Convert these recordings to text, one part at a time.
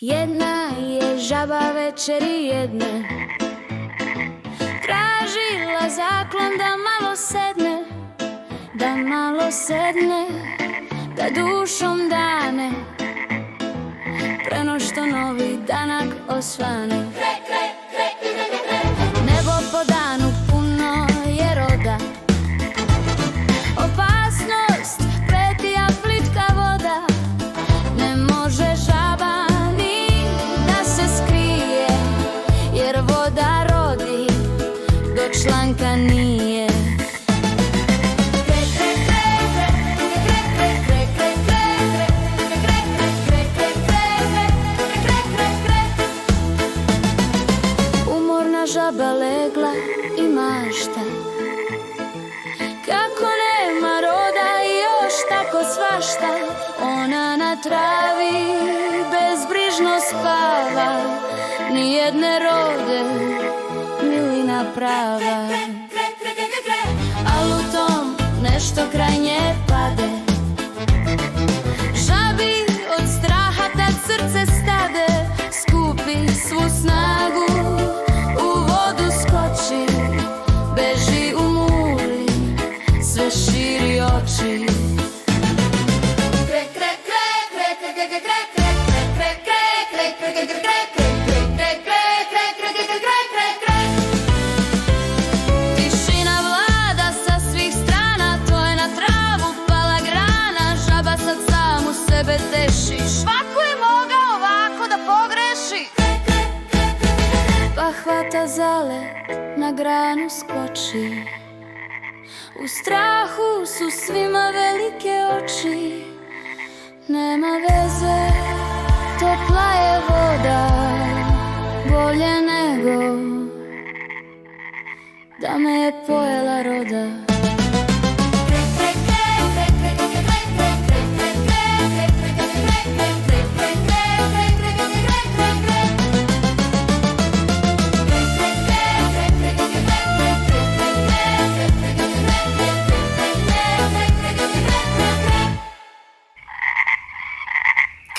Jedna je žaba večeri jedne tražila zaklon da malo sedne, da malo sedne, da dušom dane preno što novi danak osvane. Nebo po danu puno je roda, opasnost preti, a plitka voda. Ne može žaba ni da se skrije, jer voda rodi, do članka nije. Umorna žaba legla i mašta, kako nema roda i još tako svašta. Ona na travi bezbrižno spava, ni jedne rode, milina prava. Al u tom nešto kraj nje pade, žabi od straha tad srce stade. Skupi svu snagu, u vodu skoči, beži u muri, sve širi oči. Tišina vlada sa svih strana, to je na travu pala grana. Žaba sad samu sebe teši, svako je mogao ovako da pogreši. Pa hvata zalet, na granu skoči, u strahu su svima velike oči. Nema veze, topla je voda, bolje nego da me je pojela roda.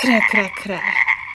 Kre, kre, kre.